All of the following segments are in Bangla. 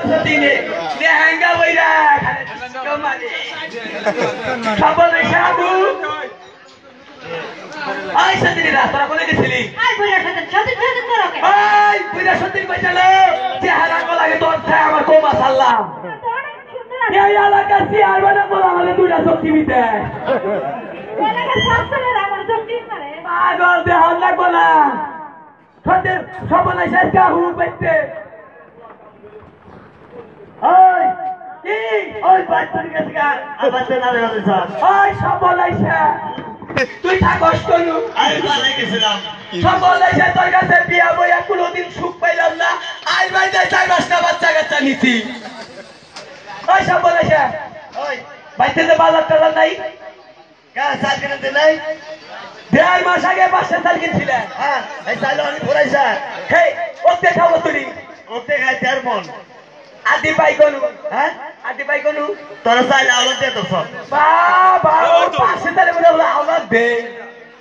Sotine, lehanga boira, kamari. Sabole shabu. Ay sotine rasta kole gechili. Ay boira sotine koro ke. Ay boira sotine bajalo. Chehara ko lage tor thai amar ko masallah. এই এলাকার চেয়ার বানা বলা আমাদের দুইটা শক্তি দিতে এলাকার শাসনের আমার শক্তি মারে পাগল দেহ লাগবো না সত্যি সবনাই শেষ কা হুল বাইতে ওই কি ওই বাচ্চার কাছে গা আবাতে না রে সব ওই সবনাই শেষ তুই থাকস কোনু আমি ভালো গেছিলাম সবনাই শেষ তোর কাছে বিয়া বইয়া কোনোদিন সুখ পাইলাম না আই ভাই যাই চার পাঁচটা বাচ্চা কাচ্চা নিছি ওই সব বলেছে ওই বাইতে বাজার টাজার নাই সাল কিনতে নাই 1.5 মাস আগে 5 সাল কিনছিলে হ্যাঁ এই সাল আমি ঘুরাইছা হেই ওতে খাবো তুই ওতে খাই তার মন আদি পাই কোন হ্যাঁ আদি পাই কোন তোর সাল আওলা দে তো সব বাবা 5 সালে বলে আওলা দে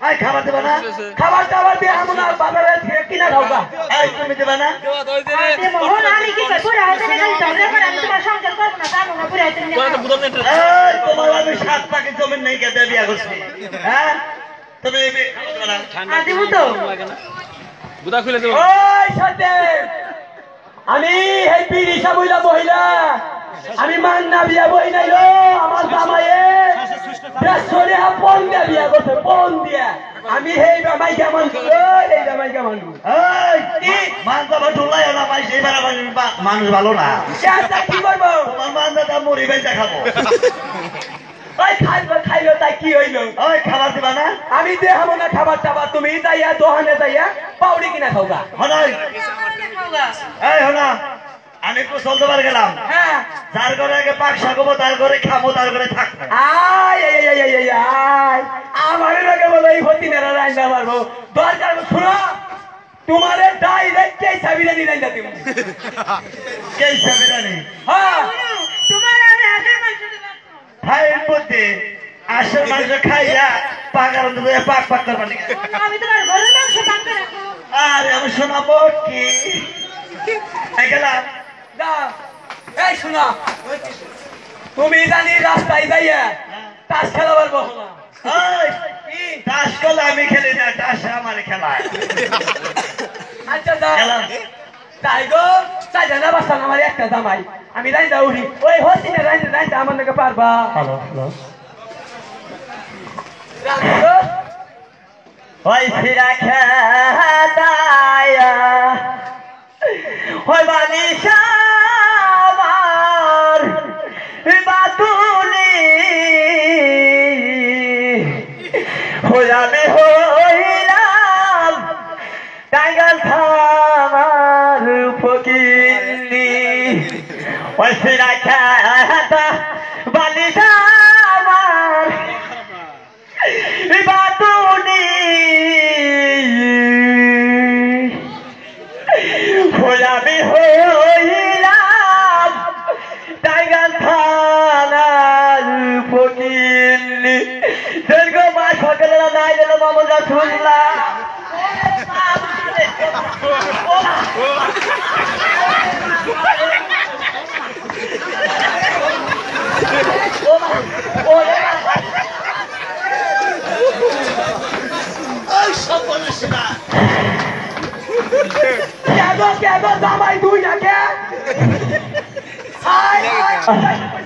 আই খাবার দেবা না খাবার দাবার দিয়ে আমরা বাজারে থেকে কিনা খাওয়া এই তুমি দেবা না আরে মোহন আমি কি কই পুরা হাতে খালি ঝগড়া করে আমি তোমার সংসার করব না জানো না পুরা হাতে নিয়ে এই তোমার আমি 7 পাকে জমি নেই কে দে বিয়া করছি হ্যাঁ তুমি আদি তো বুদা খুলে দেব ওই সাথে আমি এই পিরিসা বইলা মহিলা আমি মান্না বিয়া বই নাই লো আমার জামাইয়ে বেসরে আপন দিয়া বিয়া করছে পন দিয়া আমি হেই জামাই কেমন এই জামাই কেমন এই কি মানটা ঢুলাই না ভাই সেইবার মানুষ ভালো না কি করব তোমার মানটা মরি বেঁচে খাবো ওই খাইলো তাই কি হইলো ওই খাবার দিবা না আমি দেখাবো না খাবার টাবার তুমি যাইয়া দোকানে যাইয়া পাউডি কিনা খাওগা হনাই এই হনা আমি কুশল দোবার গেলাম হ্যাঁ যার ঘরে আগে পাক শাকবো তার ঘরে খাবো তার ঘরে থাকবো আয় আমার লোকে বলো এই হতিনেরা রান্না পারবো দরকার শুনো তোমারে ডাইরেক্ট কে সাবিরানি রান্না দিব কে সাবিরানি হ্যাঁ তোমার আমি হাতের মাংস দেব খাইর মধ্যে আসল মাংস খাইয়া পাকার মধ্যে পাক পাক করবা নাকি আমি তোমার ঘরের মাংস বাঁধতে রাখো আরে আমি শোনাবো কি এই গেলাম দা এই শোনা তুমি জানি রাস্তায় যাইয়া তাস খেলা পারবো না কি তাস খেলা আমি খেলি না তাস আমার খেলায় আচ্ছা দা তাই গো তাই জানা বাসা আমার একটা জামাই আমি রাইন্দা উড়ি ওই হসিনে রাইন্দা আমার নাকি পারবা হ্যালো ওই ফিরা খেদায়া ওই বালিশা আমার বাতুলি আমি হইলাম টাঙ্গাল থামার ফকিনি ওই ফিরা খেদা বালিশা আমার বাতুলি আমি হইলাম টাইগার থানার ফকিনি দীর্ঘ মাস সকালেরা নাই দিল মামলা শুনলাম জামাই দুই ডাকে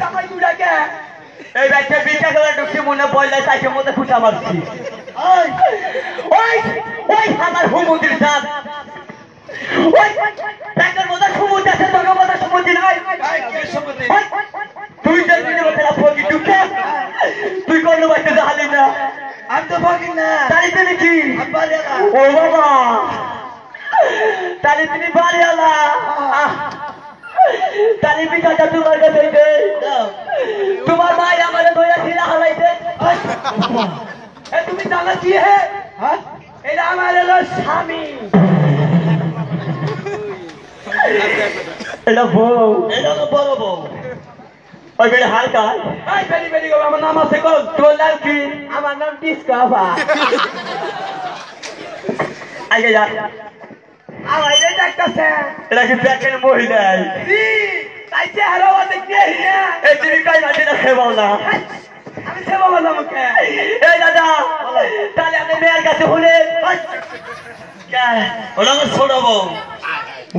জামাই দুই ডাকে এই ব্যাগটা বিটা করে ঢুকছি মনে পড়লে তাকে মধ্যে খুঁটা মারছি ওই ওই আমার হুমুদির সাপ ওই ব্যাগের মধ্যে সমুদ্র আছে তোর মধ্যে সমুদ্র নাই তুই যে ফকি ঢুকে তুই কোনো বাচ্চা জাহালি না আমি তো ফকি না তাই তো নাকি ও বাবা তাহলে তুমি বাড়ি আলা তাহলে পিঠাটা তোমার কাছে তোমার ভাই আমাদের দইয়া ছিলা হালাইছে তুমি জানা কি হে এটা আমার হলো স্বামী এটা বউ এটা তো বড় বউ ওই বেড়ে হালকা এই বেরি বেরি গো আমার নাম আছে কোন তোর নাম কি আমার নাম ডিসকাভা আগে যা আমার এটা দেখতেছে এটা কি প্যাকের মহিলা আইছে হারো দেখতে এই তুমি কই মাঝে না সেবাও না আমি সেবা বললাম ওকে এই দাদা তাহলে আপনি মেয়ের কাছে হলে ওরা আমার ছোড়াবো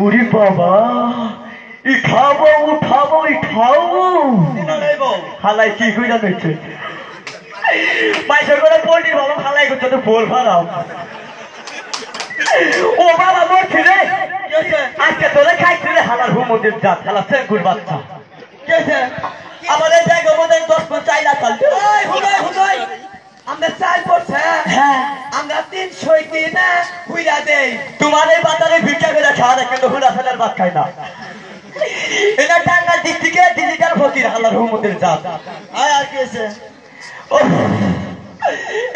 উরি বাবা ই খাবো উঠাবো ই খাবো হালাই কি কইরা দেখছে পয়সা করে পোল্ট্রি বাবা হালাই করছে তো ফোল ফারাম ও বাবা মরছি রে আজকে তোরে খাইছি রে হালার হুমুদের জাত হালা সেগুর বাচ্চা আমাদের জায়গার মধ্যে 10 পয়সা চাইলা চলছে হুদাই হুদাই আমরা চাল পড়ছে হ্যাঁ আমরা 300 দিনা হুইরা দেই তোমার এই বাজারে ভিক্ষা করে খাওয়া দেয় কিন্তু হুলা ফেলার ভাত খায় না এটা টাঙ্গা ডিস্ট্রিক্টে ডিজিটাল ফকির হালার হুমুদের জাত আয় আর কি আছে ও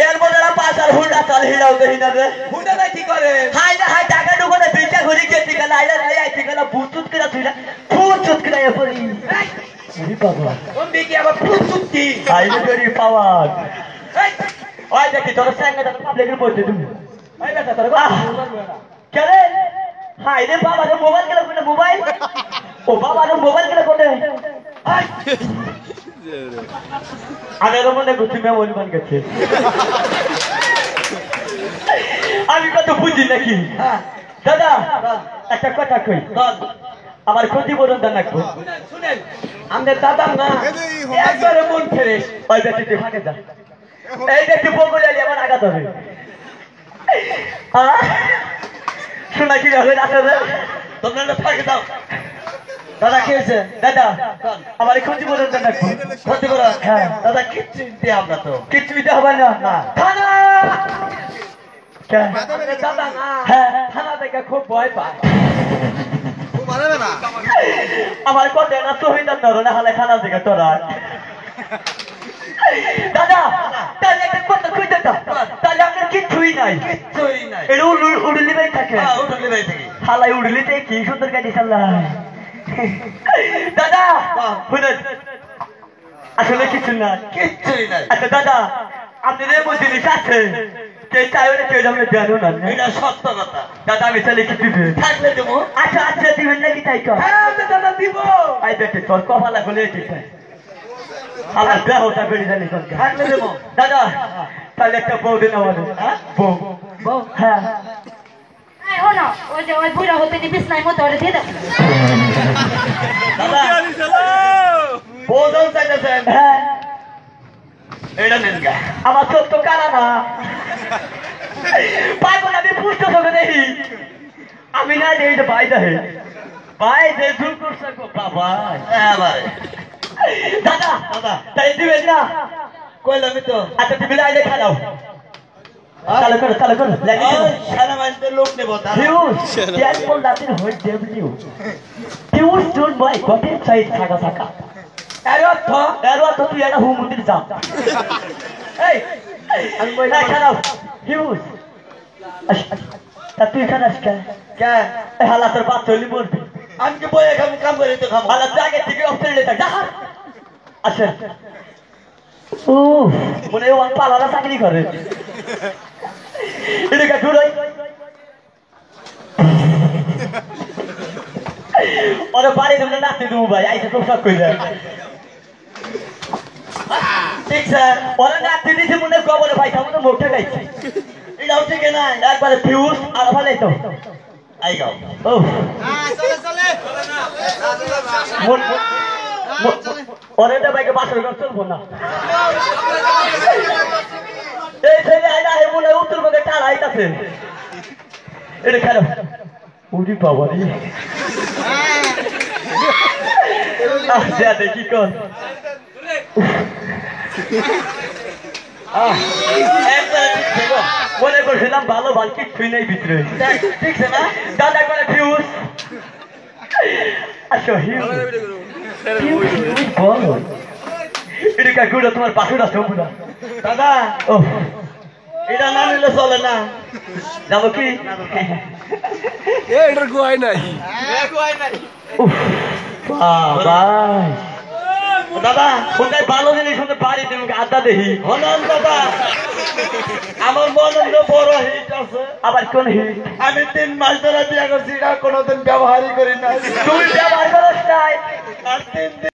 এর মধ্যে না পাঁচার হুন্ডা চাল হিলাও দেই না রে হুন্ডা না কি করে হাই না হাই টাকা ঢুকনে ভিক্ষা ঘুরি কেতি গেল আইলা আইতি গেল বুচুত করে তুইলা বুচুত করে এপরি আরে বাবা কোন দিকে আবার বুচুতি আইলে করি পাওয়ার এই ওই দেখি তোর সঙ্গে তো পাবলিকের পড়তে তুমি ওই বেটা তোর বাবা কেরে হাই রে বাবা রে মোবাইল গেল কোন মোবাইল ও বাবা রে মোবাইল গেল কোন আই আরে মনে করছি মেমোরি বান গেছে আমি কত বুঝি নাকি দাদা একটা কথা কই আমার ক্ষতিপূরণ দেন রাখবো শুনেন আমাদের দাদা না একবারে মন ফ্রেশ ওই ব্যক্তিতে ফাঁকে যা এই ব্যক্তি বগল আলি আমার আঘাত হবে শোনা কি হবে আসলে তোমরা ফাঁকে দাও দাদা কি হয়েছে দাদা আমার ক্ষতিপূরণ দেন রাখবো ক্ষতিপূরণ হ্যাঁ দাদা কিচ্ছু দিতে আমরা তো কিচ্ছু দিতে হবে না থানা দাদা না হ্যাঁ থানা থেকে খুব ভয় পায় আমার কত না শহীদ না হালে খানা থেকে তোরা দাদা তাহলে একটা কথা কই দাদা তাহলে আপনার কিচ্ছুই নাই এটা উড়লি বাই থাকে হালাই উড়লিতে কি সুন্দর গাড়ি চালাই দাদা শুনেন আসলে কিছু না কিচ্ছুই নাই আচ্ছা দাদা আপনি রেমো জিনিস আছে কে চাইলে কেউ যাবে জানো না এটা সত্য কথা দাদা আমি চাইলে কি দিবে থাকলে দেবো আচ্ছা আচ্ছা দিবেন নাকি তাই কর হ্যাঁ আমি দাদা দিব আই বেটে তোর কপালা খুলে দিতে আল্লাহ দেহ তা বেরি জানি কোন থাকলে দেবো দাদা তাহলে একটা বউ দিন আমাদের হ্যাঁ বউ বউ হ্যাঁ এই হলো ওই যে ওই বুড়া হতে নি বিছনায় মতো ওরে দিয়ে দাও দাদা বউ দাও চাইতেছেন হ্যাঁ এটা নেন গা আমার চোখ তো কানা না পাগল আমি পুষ্ট চোখে দেখি আমি না যে এটা ভাই দেখে ভাই যে দূর করছে বাবা দাদা দাদা তাই দিবেন না কইলাম তো আচ্ছা তুমি লাইলে খাও চালু করো সারা মানুষের লোক নেবো huge don't by gotten side থাকা থাকা এর অর্থ তুই একটা হুম মন্দির যা এই আমি বই খাও হিউজ তা তুই খানাস কে হালা তোর বাদ চলি মরবি আমি কি বই খাবো কাম করে তো খাবো হালা জাগে থেকে অপশন থাক যা আচ্ছা ও মনে হয় পালালা চাকরি করে এটা ঘুরাই ওরে বাড়ি তোমরা নাচতে দেবো ভাই আইসা তো সব কইলে ঠিক স্যার ওরা নাচতে দিয়েছে মনে কবরে ভাই সামনে মুখে গাইছে এটাও ঠিক না একবারে ফিউজ আর ভালো তো আই গাও ও চলে ওরে তো ভাইকে বাসর ঘর চলবো না এই ছেলে আইনা হে মনে উত্তরবঙ্গে টাল আইতাছে এটা কেন উড়ি বাবা রে আচ্ছা দেখি কর মনে করছিলাম ভালো ভাল কিছুই নেই ভিতরে ঠিক আছে না দাদা করে ফিউজ আচ্ছা বলো এটা গুড়া তোমার বাসুর আছে পুরা দাদা ও এটা না নিলে চলে না যাবো কি এটার গুয়াই নাই দাদা কোথায় ভালো জিনিস শুনতে পারি তুমি আড্ডা দেখি হনন দাদা আমার মনন্দ বড় হিট আছে আবার কোন হিট আমি 3 মাস ধরে বিয়ে করছি না কোনোদিন ব্যবহারই করি না তুই ব্যবহার করিস নাই 3 দিন